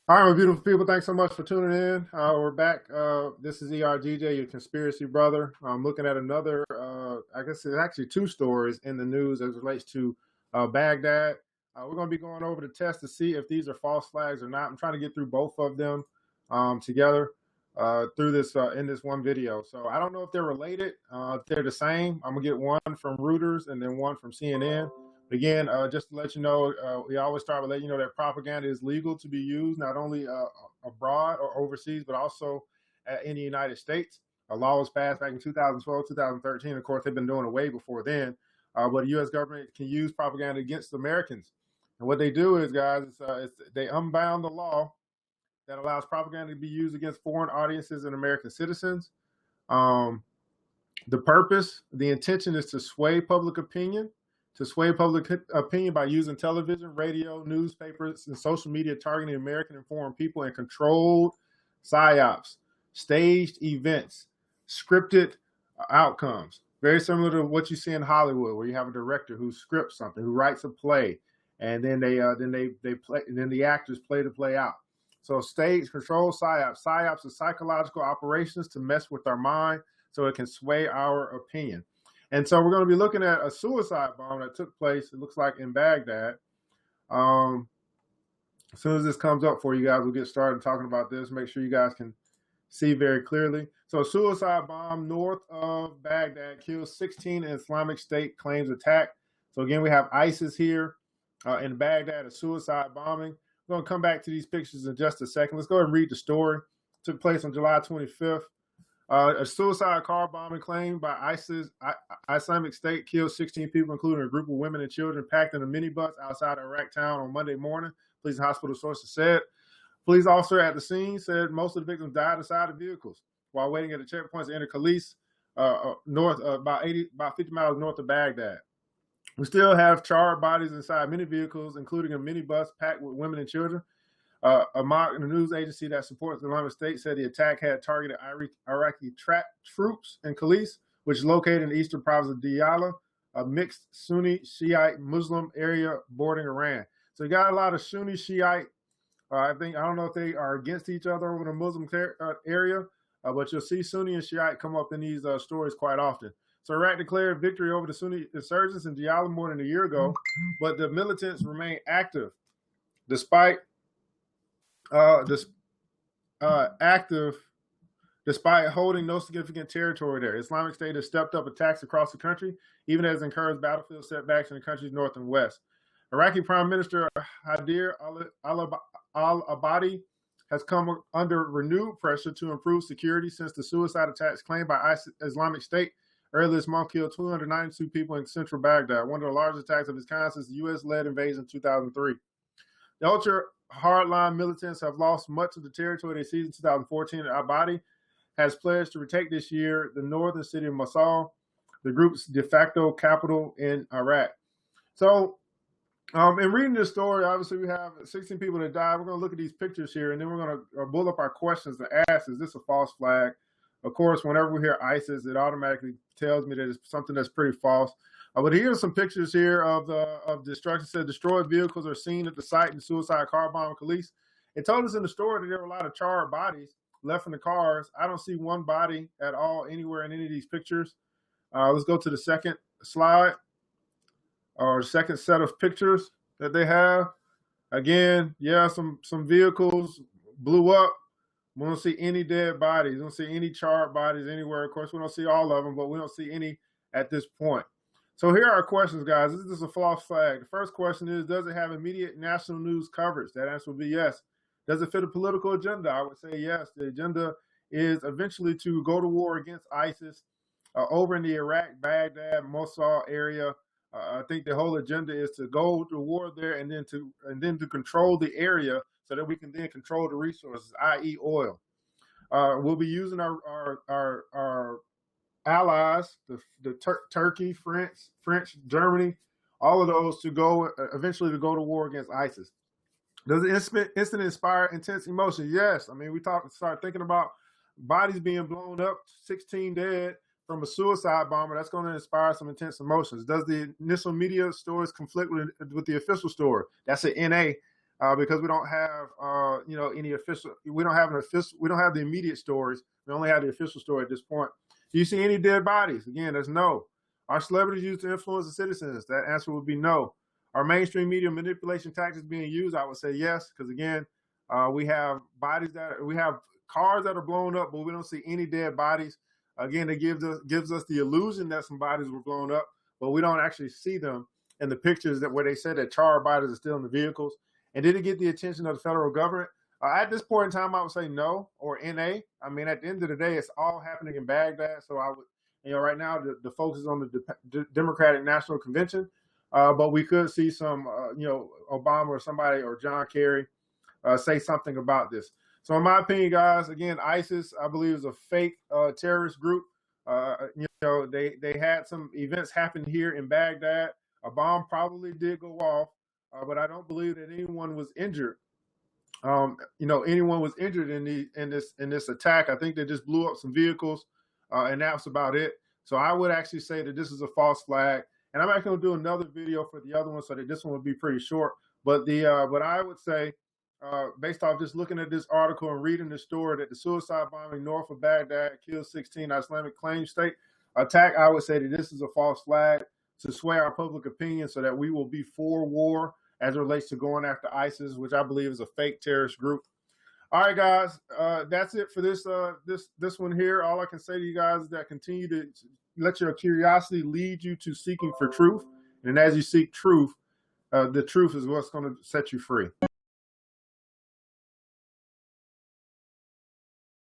All right, my beautiful people. Thanks so much for tuning in. We're back. This is ERGJ, your conspiracy brother. I'm looking at another, I guess there's actually two stories in the news as it relates to Baghdad. We're going to be going over the test to see if these are false flags or not. I'm trying to get through both of them together through this in this one video. So I don't know if they're related, if they're the same. I'm going to get one from Reuters and then one from CNN. Again, just to let you know, we always start with letting you know that propaganda is legal to be used not only abroad or overseas, but also in the United States. A law was passed back in 2012, 2013. Of course, they've been doing it way before then. But the U.S. government can use propaganda against Americans. And what they do is, guys, they unbound the law that allows propaganda to be used against foreign audiences and American citizens. The purpose, the intention is to sway public opinion by using television, radio, newspapers, and social media targeting American and foreign people and controlled psyops, staged events, scripted outcomes. Very similar to what you see in Hollywood, where you have a director who scripts something, who writes a play, and then they play, and then the actors play the play out. So staged, controlled psyops. Psyops are psychological operations to mess with our mind so it can sway our opinion. And so we're going to be looking at a suicide bomb that took place, it looks like, in Baghdad. As soon as this comes up for you guys, we'll get started talking about this. Make sure you guys can see very clearly. So a suicide bomb north of Baghdad kills 16 Islamic State claims attack. So again, we have ISIS here in Baghdad, a suicide bombing. We're going to come back to these pictures in just a second. Let's go ahead and read the story. It took place on July 25th. A suicide car bombing claimed by ISIS, Islamic State, killed 16 people, including a group of women and children, packed in a minibus outside Iraq town on Monday morning. Police and hospital sources said. Police officer at the scene said most of the victims died inside the vehicles while waiting at the checkpoints to enter Khalis, north about 50 miles north of Baghdad. We still have charred bodies inside many vehicles, including a minibus packed with women and children. The news agency that supports the Islamic State said the attack had targeted Iraqi troops in Khalis, which is located in the eastern province of Diyala, a mixed Sunni Shiite Muslim area bordering Iran. So you got a lot of Sunni Shiite. I don't know if they are against each other over the Muslim area, but you'll see Sunni and Shiite come up in these stories quite often. So Iraq declared victory over the Sunni insurgents in Diyala more than a year ago, but the militants remain active despite holding no significant territory there. Islamic State has stepped up attacks across the country, even as it incurs battlefield setbacks in the country's north and west. Iraqi Prime Minister Haider al-Abadi has come under renewed pressure to improve security since the suicide attacks claimed by Islamic State earlier this month killed 292 people in central Baghdad, one of the largest attacks of its kind since the U.S.-led invasion in 2003. The ultra-hardline militants have lost much of the territory they seized in 2014, and Abadi has pledged to retake this year the northern city of Mosul, the group's de facto capital in Iraq. So, in reading this story, obviously we have 16 people that died. We're going to look at these pictures here, and then we're going to build up our questions to ask, is this a false flag? Of course, whenever we hear ISIS, it automatically tells me that it's something that's pretty false. But here's some pictures here of destruction. It said destroyed vehicles are seen at the site in the suicide car bomb in Khalis. It told us in the story that there were a lot of charred bodies left in the cars. I don't see one body at all anywhere in any of these pictures. Let's go to the second slide, or second set of pictures that they have. Again, yeah, some vehicles blew up. We don't see any dead bodies. We don't see any charred bodies anywhere. Of course, we don't see all of them, but we don't see any at this point. So here are our questions, guys. Is this a false flag? The first question is, does it have immediate national news coverage? That answer would be yes. Does it fit a political agenda? I would say yes. The agenda is eventually to go to war against ISIS over in the Iraq, Baghdad, Mosul area. I think the whole agenda is to go to war there and then to control the area so that we can then control the resources, i.e. oil. We'll be using our allies, Turkey, French, Germany, all of those to go eventually to go to war against ISIS. Does the incident inspire intense emotion? Yes. I mean, we start thinking about bodies being blown up, 16 dead from a suicide bomber. That's going to inspire some intense emotions. Does the initial media stories conflict with the official story? That's an NA. because we don't have any official. We don't have an official. We don't have the immediate stories. We only have the official story at this point. Do you see any dead bodies? Again, that's no. Are celebrities used to influence the citizens? That answer would be no. Are mainstream media manipulation tactics being used? I would say yes, because again, we have we have cars that are blown up, but we don't see any dead bodies. Again, it gives us the illusion that some bodies were blown up, but we don't actually see them in the pictures where they said that charred bodies are still in the vehicles. And did it get the attention of the federal government? At this point in time, I would say no or NA. I mean, at the end of the day, it's all happening in Baghdad. So I would, right now the focus is on the Democratic National Convention, but we could see some, Obama or somebody or John Kerry say something about this. So in my opinion, guys, again, ISIS, I believe, is a fake terrorist group. They had some events happen here in Baghdad. A bomb probably did go off, but I don't believe that anyone was injured. Anyone was injured in this attack. I think they just blew up some vehicles, and that's about it. So I would actually say that this is a false flag. And I'm actually going to do another video for the other one, so that this one will be pretty short. But but I would say, based off just looking at this article and reading the story, that the suicide bombing north of Baghdad killed 16 Islamic claim state attack, I would say that this is a false flag to sway our public opinion so that we will be for war as it relates to going after ISIS, which I believe is a fake terrorist group. All right, guys, that's it for this one here. All I can say to you guys is that continue to let your curiosity lead you to seeking for truth. And as you seek truth, the truth is what's going to set you free.